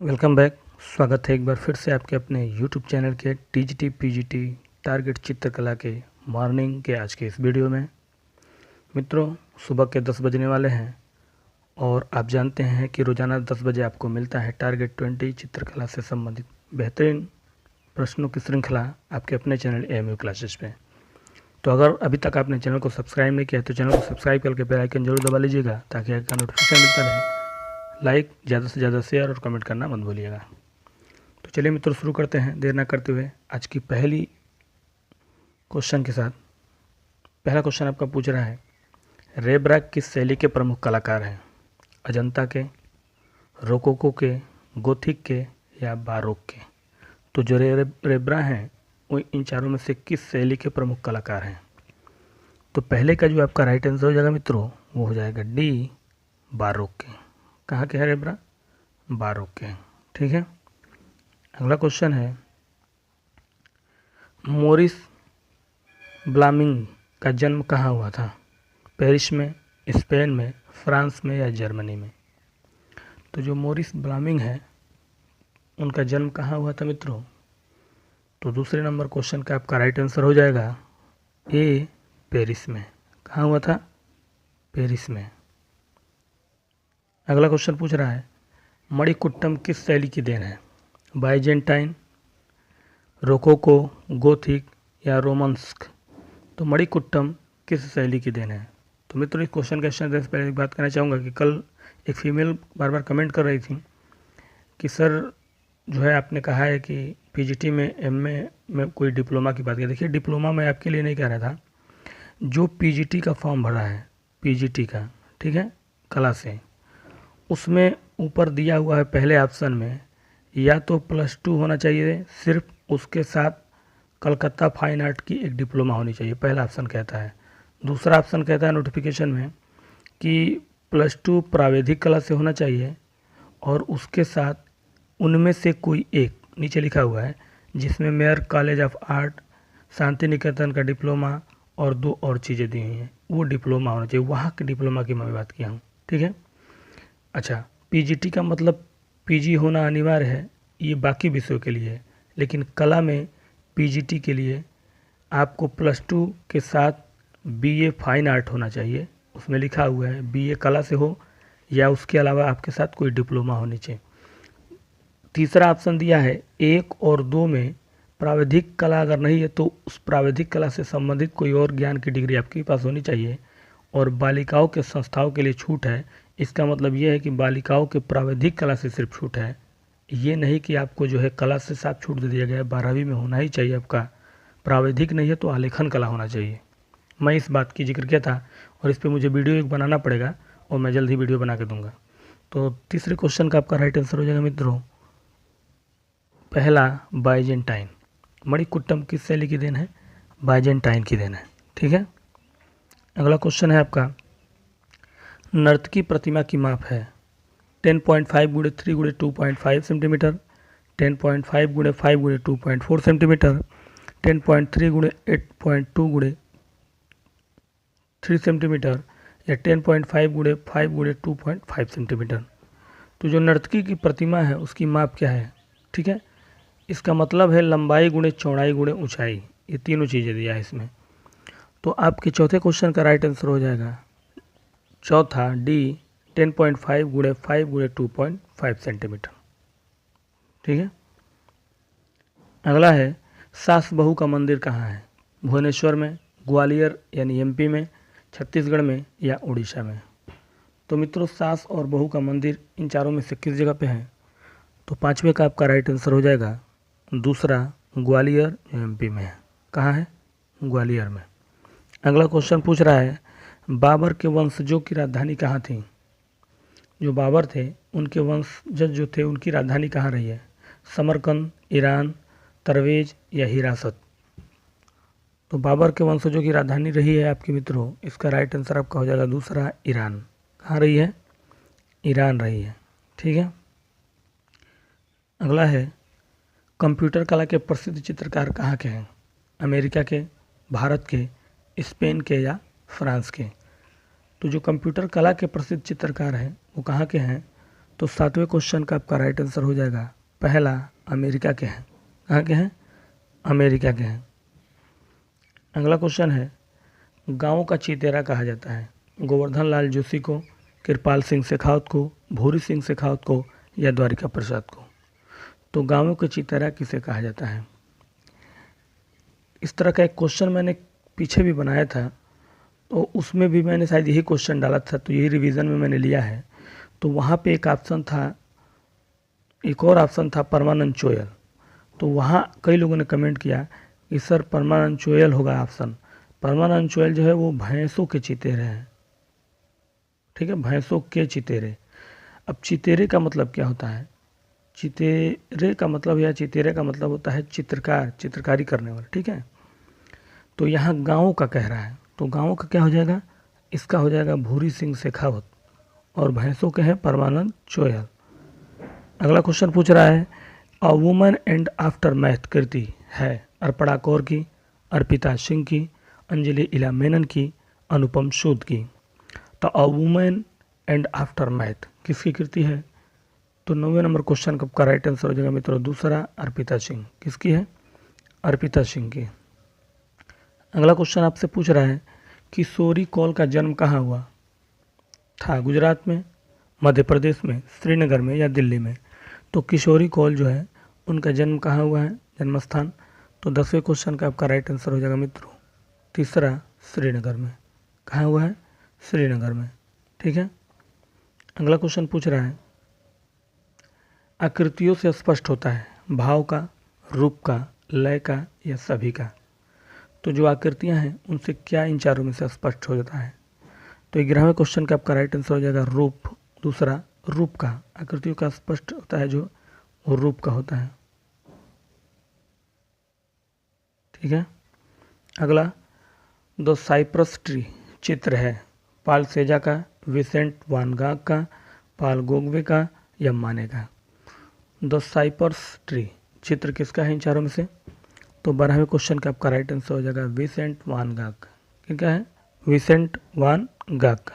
Welcome back. स्वागत है एक बार फिर से आपके अपने यूट्यूब चैनल के टीजीटी पीजीटी टारगेट चित्रकला के मॉर्निंग के आज के इस वीडियो में। मित्रों, सुबह के 10 बजने वाले हैं और आप जानते हैं कि रोज़ाना 10 बजे आपको मिलता है टारगेट 20 चित्रकला से संबंधित बेहतरीन प्रश्नों की श्रृंखला आपके अपने चैनल AMU क्लासेस पे। तो अगर अभी तक आपने चैनल को सब्सक्राइब नहीं किया तो चैनल को सब्सक्राइब करके बेल आइकन जरूर दबा लीजिएगा ताकि आपका नोटिफिकेशन मिलता रहे। लाइक, ज़्यादा से ज़्यादा शेयर और कमेंट करना मत भूलिएगा। तो चलिए मित्रों, शुरू करते हैं देर ना करते हुए आज की पहली क्वेश्चन के साथ। पहला क्वेश्चन आपका पूछ रहा है, रेब्रा किस शैली के प्रमुख कलाकार हैं? अजंता के, रोकोको के, गोथिक के या बारोक के? तो जो रेब्रा हैं वो इन चारों में से किस शैली के प्रमुख कलाकार हैं? तो पहले का जो आपका राइट आंसर हो जाएगा मित्रों वो हो जाएगा डी, बारोक के। कहाँ के हैं रेब्रा? बारोक के। ठीक है। अगला क्वेश्चन है, मोरिस ब्लामिंग का जन्म कहाँ हुआ था? पेरिस में, स्पेन में, फ्रांस में या जर्मनी में? तो जो मोरिस ब्लामिंग है उनका जन्म कहाँ हुआ था मित्रों? तो दूसरे नंबर क्वेश्चन का आपका राइट आंसर हो जाएगा ए, पेरिस में। कहाँ हुआ था? पेरिस में। अगला क्वेश्चन पूछ रहा है, मणिकुट्टम किस शैली की देन है? बाइजेंटाइन, रोकोको, गोथिक या रोमांस्क? तो मणिकुट्टम किस शैली की देन है? तो मित्रों, इस क्वेश्चन के आंसर देने से पहले एक बात कहना चाहूँगा कि कल एक फीमेल बार बार कमेंट कर रही थी कि सर जो है आपने कहा है कि पीजीटी में एमए में कोई डिप्लोमा की बात की। देखिए, डिप्लोमा मैं आपके लिए नहीं कह रहा था, जो पीजीटी का फॉर्म भरा है पीजीटी का, ठीक है, कला से, उसमें ऊपर दिया हुआ है पहले ऑप्शन में या तो +2 होना चाहिए सिर्फ, उसके साथ कलकत्ता फाइन आर्ट की एक डिप्लोमा होनी चाहिए, पहला ऑप्शन कहता है। दूसरा ऑप्शन कहता है नोटिफिकेशन में कि +2 प्राविधिक कला से होना चाहिए और उसके साथ उनमें से कोई एक, नीचे लिखा हुआ है, जिसमें mayor college of art, Shanti Niketan का डिप्लोमा और 2 और चीज़ें दी हुई हैं, वो डिप्लोमा होना चाहिए। वहाँ के डिप्लोमा की मैं बात किया हूँ। ठीक है। अच्छा, पीजीटी का मतलब पीजी होना अनिवार्य है, ये बाकी विषयों के लिए है, लेकिन कला में पीजीटी के लिए आपको +2 के साथ बीए फाइन आर्ट होना चाहिए। उसमें लिखा हुआ है बीए कला से हो या उसके अलावा आपके साथ कोई डिप्लोमा होनी चाहिए। तीसरा ऑप्शन दिया है 1 और 2 में प्राविधिक कला अगर नहीं है तो उस प्राविधिक कला से संबंधित कोई और ज्ञान की डिग्री आपके पास होनी चाहिए। और बालिकाओं के संस्थाओं के लिए छूट है। इसका मतलब ये है कि बालिकाओं के प्राविधिक कला से सिर्फ छूट है, ये नहीं कि आपको जो है कला से साफ छूट दे दिया गया है। 12वीं में होना ही चाहिए आपका, प्राविधिक नहीं है तो आलेखन कला होना चाहिए। मैं इस बात की जिक्र किया था और इस पर मुझे वीडियो एक बनाना पड़ेगा और मैं जल्द ही वीडियो बना के दूंगा। तो तीसरे क्वेश्चन का आपका राइट आंसर हो जाएगा मित्रों पहला, बाइजेंटाइन। मणिकुट्टम किस शैली की देन है? बाइजेंटाइन की देन है। ठीक है। अगला क्वेश्चन है आपका, नर्तकी प्रतिमा की माप है 10.5 गुणे 3 गुणे 2.5 सेंटीमीटर, 10.5 गुणे 5 गुणे 2.4 सेंटीमीटर, 10.3 गुणे 8.2 गुणे 3 सेंटीमीटर या 10.5 गुणे 5 गुणे 2.5 सेंटीमीटर? तो जो नर्तकी की प्रतिमा है उसकी माप क्या है? ठीक है, इसका मतलब है लंबाई गुणे चौड़ाई गुणे ऊंचाई, ये तीनों चीज़ें दिया है इसमें। तो आपके चौथे क्वेश्चन का राइट आंसर हो जाएगा चौथा डी, 10.5 गुणे 5 गुणे 2.5 सेंटीमीटर। ठीक है। अगला है, सास बहू का मंदिर कहाँ है? भुवनेश्वर में, ग्वालियर यानी एमपी में, छत्तीसगढ़ में या उड़ीसा में? तो मित्रों, सास और बहू का मंदिर इन चारों में से किस जगह पे है? तो पाँचवें का आपका राइट आंसर हो जाएगा दूसरा, ग्वालियर एमपी में है। कहाँ है? ग्वालियर में। अगला क्वेश्चन पूछ रहा है, बाबर के वंशजों की राजधानी कहाँ थी? जो बाबर थे उनके वंशज जो थे उनकी राजधानी कहाँ रही है? समरकंद, ईरान, तरवेज या हिरासत? तो बाबर के वंशजों की राजधानी रही है आपके मित्रों, इसका राइट आंसर आपका हो जाएगा दूसरा, ईरान। कहाँ रही है? ईरान रही है। ठीक है। अगला है, कंप्यूटर कला के प्रसिद्ध चित्रकार कहाँ के हैं? अमेरिका के, भारत के, स्पेन के या फ्रांस के? तो जो कंप्यूटर कला के प्रसिद्ध चित्रकार हैं वो कहाँ के हैं? तो 7वें क्वेश्चन का आपका राइट आंसर हो जाएगा पहला, अमेरिका के हैं। कहाँ के हैं? अमेरिका के हैं। अगला क्वेश्चन है, गाँव का चितेरा कहा जाता है गोवर्धन लाल जोशी को, कृपाल सिंह शेखावत को, भूरी सिंह शेखावत को या द्वारिका प्रसाद को। तो गाँवों के चितेरा किसे कहा जाता है? इस तरह का एक क्वेश्चन मैंने पीछे भी बनाया था, तो उसमें भी मैंने शायद यही क्वेश्चन डाला था, तो यही रिवीजन में मैंने लिया है। तो वहाँ पे एक ऑप्शन था, एक और ऑप्शन था परमानंद चोयल। तो वहाँ कई लोगों ने कमेंट किया कि सर परमानंद चोयल होगा ऑप्शन। परमानंद चोयल जो है वो भैंसों के चितेरे हैं, ठीक है, भैंसों के चितेरे। अब चितेरे का मतलब क्या होता है? चितेरे का मतलब या चितेरे का मतलब होता है चित्रकार, चित्रकारी करने वाला, ठीक है। तो यहाँ गाँव का कह रहा है, तो गाँव का क्या हो जाएगा? इसका हो जाएगा भूरी सिंह शेखावत, और भैंसों के हैं परमानंद चोयल। अगला क्वेश्चन पूछ रहा है, a woman and aftermath कृति है अर्पणा कौर की, अर्पिता सिंह की, अंजलि इला मेनन की, अनुपम सूद की। तो अ वुमन एंड आफ्टर मैथ किसकी कृति है? तो 9वें नंबर क्वेश्चन का राइट आंसर हो जाएगा मित्रों दूसरा, अर्पिता सिंह। किसकी है? अर्पिता सिंह की। अगला क्वेश्चन आपसे पूछ रहा है, किशोरी कौल का जन्म कहाँ हुआ था? गुजरात में, मध्य प्रदेश में, श्रीनगर में या दिल्ली में। तो किशोरी कौल जो है उनका जन्म कहाँ हुआ है, जन्म स्थान? तो 10वें क्वेश्चन का आपका राइट आंसर हो जाएगा मित्रों तीसरा, श्रीनगर में। कहाँ हुआ है? श्रीनगर में, ठीक है। अगला क्वेश्चन पूछ रहा है, आकृतियों से स्पष्ट होता है भाव का, रूप का, लय का या सभी का। तो जो आकृतियां हैं उनसे क्या इन चारों में से स्पष्ट हो जाता है? तो 11वें क्वेश्चन का आपका राइट आंसर हो जाएगा रूप, दूसरा रूप का। आकृतियों का स्पष्ट होता है जो, वो रूप का होता है, ठीक है। अगला, द साइप्रस ट्री चित्र है पाल सेजा का, विसेंट वान गाग का, पाल गोगवे का या माने का। द साइप्रस ट्री चित्र किसका है इन चारों में से? तो 12वें क्वेश्चन का आपका राइट आंसर हो जाएगा विसेंट वान गाग। क्या है? विसेंट वान गाग।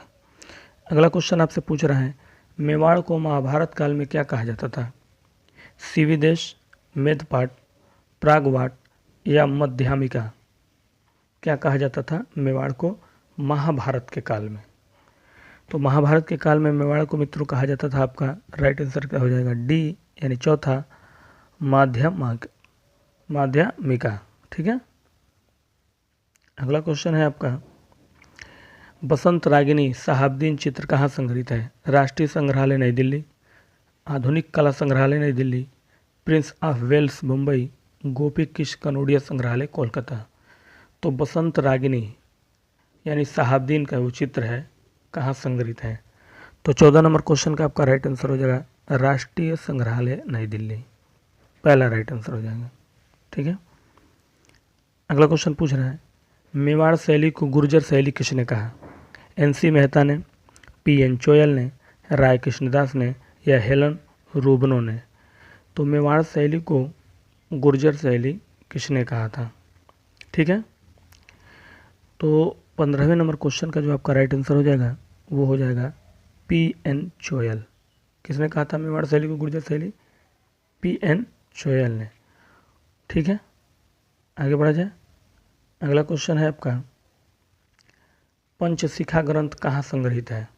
अगला क्वेश्चन आपसे पूछ रहा है, मेवाड़ को महाभारत काल में क्या कहा जाता था? सिविदेश, मेदपाट, प्रागवाट या मध्यामिका। क्या कहा जाता था मेवाड़ को महाभारत के काल में? तो महाभारत के काल में मेवाड़ को मित्रों कहा जाता था, आपका राइट आंसर क्या हो जाएगा डी, यानी चौथा, माध्यमिका, ठीक है। अगला क्वेश्चन है आपका, बसंत रागिनी शहाबुद्दीन चित्र कहाँ संग्रहित है? राष्ट्रीय संग्रहालय नई दिल्ली, आधुनिक कला संग्रहालय New Delhi, prince of Wales Mumbai, Gopi Kish Kanodia संग्रहालय कोलकाता। तो बसंत रागिनी यानी शहाबुद्दीन का वो चित्र है कहाँ संग्रहित है? तो 14 नंबर क्वेश्चन का आपका राइट आंसर हो जाएगा राष्ट्रीय संग्रहालय नई दिल्ली, पहला राइट आंसर हो जाएगा, ठीक है। अगला क्वेश्चन पूछ रहा है, मेवाड़ शैली को गुर्जर शैली किसने कहा? NC मेहता ने, PN चोयल ने, राय कृष्णदास ने या हेलन रूबनो ने। तो मेवाड़ शैली को गुर्जर शैली किसने कहा था, ठीक है। तो 15वें नंबर क्वेश्चन का जो आपका राइट आंसर हो जाएगा वो हो जाएगा PN चोयल। किसने कहा था मेवाड़ शैली को गुर्जर शैली? PN चोयल ने, ठीक है। आगे बढ़ा जाए। अगला क्वेश्चन है आपका, पंचशिखा ग्रंथ कहाँ संग्रहित है?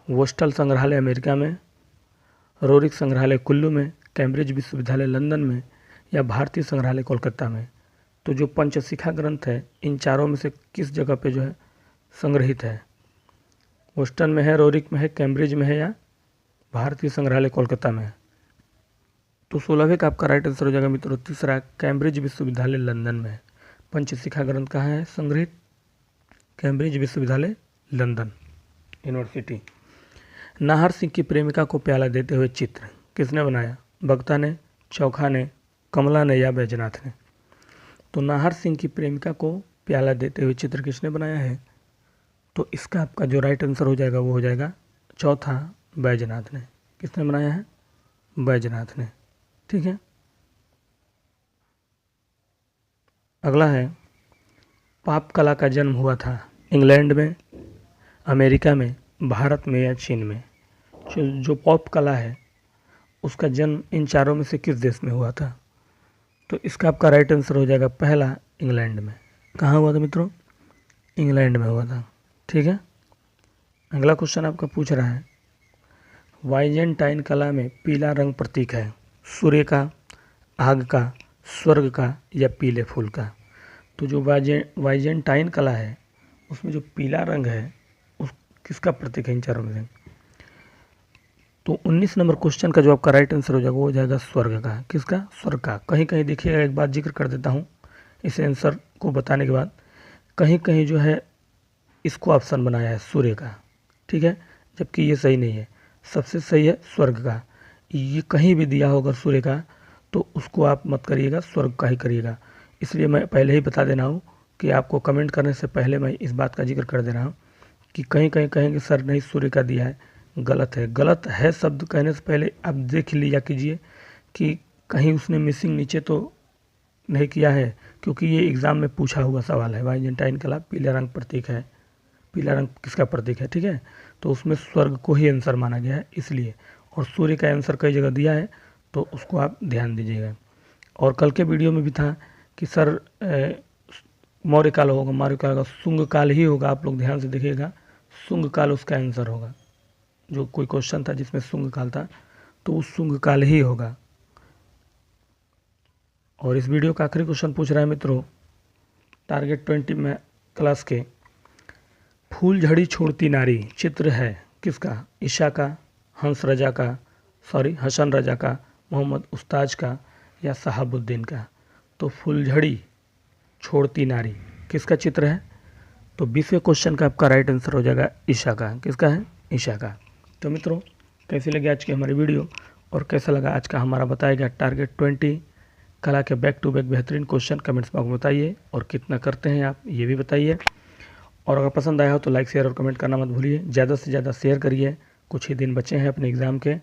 वोस्टल संग्रहालय अमेरिका में, रोरिक संग्रहालय कुल्लू में, कैम्ब्रिज विश्वविद्यालय लंदन में या भारतीय संग्रहालय कोलकाता में। तो जो पंचशिखा ग्रंथ है इन चारों में से किस जगह पे जो है संग्रहित है? वोस्टन में है, रोरिक में है, कैम्ब्रिज में है या भारतीय संग्रहालय कोलकाता में है? तो 16वें का आपका राइट आंसर हो जाएगा मित्रों तीसरा, कैम्ब्रिज विश्वविद्यालय लंदन में। पंचशिखा ग्रंथ कहाँ है संग्रहित? कैम्ब्रिज विश्वविद्यालय लंदन यूनिवर्सिटी। नाहर सिंह की प्रेमिका को प्याला देते हुए चित्र किसने बनाया? बख्ता ने, चौखा ने, कमला ने या बैजनाथ ने। तो नाहर सिंह की प्रेमिका को प्याला देते हुए चित्र किसने बनाया है? तो इसका आपका जो राइट आंसर हो जाएगा वो हो जाएगा चौथा, बैजनाथ ने। किसने बनाया है? बैजनाथ ने, ठीक है। अगला है, पाप कला का जन्म हुआ था इंग्लैंड में, अमेरिका में, भारत में या चीन में। जो पॉप कला है उसका जन्म इन चारों में से किस देश में हुआ था? तो इसका आपका राइट आंसर हो जाएगा पहला, इंग्लैंड में। कहाँ हुआ था मित्रों? इंग्लैंड में हुआ था। ठीक है, अगला क्वेश्चन आपका पूछ रहा है, वाइजेंटाइन कला में पीला रंग प्रतीक है सूर्य का, आग का, स्वर्ग का या पीले फूल का? तो जो वाइजेंटाइन कला है उसमें जो पीला रंग है उस किसका प्रतीक है इन चारों में से? तो 19 नंबर क्वेश्चन का जो आपका राइट आंसर हो जाएगा वो हो जाएगा स्वर्ग का। किसका? स्वर्ग का। कहीं कहीं देखिएगा, एक बात जिक्र कर देता हूँ इस आंसर को बताने के बाद, कहीं कहीं जो है इसको ऑप्शन बनाया है सूर्य का, ठीक है, जबकि ये सही नहीं है। सबसे सही है स्वर्ग का। ये कहीं भी दिया होगा सूर्य का तो उसको आप मत करिएगा, स्वर्ग का ही करिएगा। इसलिए मैं पहले ही बता दे रहा हूँ कि आपको कमेंट करने से पहले मैं इस बात का जिक्र कर दे रहा हूँ कि कहीं कहीं कहेंगे सर नहीं सूर्य का दिया है, गलत है। गलत है शब्द कहने से पहले आप देख लिया कीजिए कि कहीं उसने मिसिंग नीचे तो नहीं किया है, क्योंकि ये एग्ज़ाम में पूछा हुआ सवाल है। वाइजेंटाइन कला पीला रंग प्रतीक है, पीला रंग किसका प्रतीक है? ठीक है, तो उसमें स्वर्ग को ही आंसर माना गया है इसलिए, और सूर्य का आंसर कई जगह दिया है तो उसको आप ध्यान दीजिएगा। और कल के वीडियो में भी था कि सर मौर्य काल होगा, मौर्य काल का शुंग काल ही होगा। आप लोग ध्यान से देखिएगा, शुंग काल उसका आंसर होगा। जो कोई क्वेश्चन था जिसमें शुंग काल था तो उस शुंग काल ही होगा। और इस वीडियो का आखिरी क्वेश्चन पूछ रहा है मित्रों, टारगेट 20 में क्लास के, फूल झड़ी छोड़ती नारी चित्र है किसका? ईशा का, हसन रजा का, मोहम्मद उस्ताज का या शहाबुद्दीन का? तो फूलझड़ी छोड़ती नारी किसका चित्र है? तो 20वें क्वेश्चन का आपका राइट आंसर हो जाएगा ईशा का। किसका है? ईशा का। तो मित्रों, कैसी लगी आज की हमारी वीडियो और कैसा लगा आज का हमारा बताया गया टारगेट 20 कला के बैक टू बैक बेहतरीन क्वेश्चन कमेंट्स बॉक्स में बताइए, और कितना करते हैं आप ये भी बताइए। और अगर पसंद आया हो तो लाइक शेयर और कमेंट करना मत भूलिए। ज़्यादा से ज़्यादा शेयर करिए, कुछ ही दिन बचे हैं अपने एग्ज़ाम के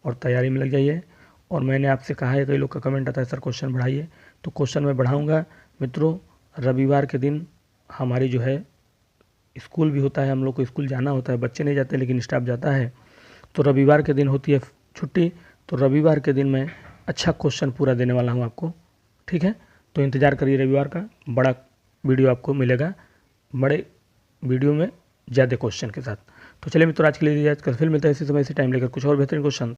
और तैयारी में लग जाइए। और मैंने आपसे कहा है, कई लोग का कमेंट आता है सर क्वेश्चन बढ़ाइए, तो क्वेश्चन मैं बढ़ाऊँगा मित्रों। रविवार के दिन हमारी जो है स्कूल भी होता है, हम लोग को स्कूल जाना होता है, बच्चे नहीं जाते लेकिन स्टाफ जाता है, तो रविवार के दिन होती है छुट्टी। तो रविवार के दिन मैं अच्छा क्वेश्चन पूरा देने वाला हूँ आपको, ठीक है। तो इंतज़ार करिए, रविवार का बड़ा वीडियो आपको मिलेगा, बड़े वीडियो में ज़्यादा क्वेश्चन के साथ। तो चलिए मित्रों, आज के लिए कल फिर मिलता है इसी समय इसी टाइम लेकर कुछ और बेहतरीन क्वेश्चन।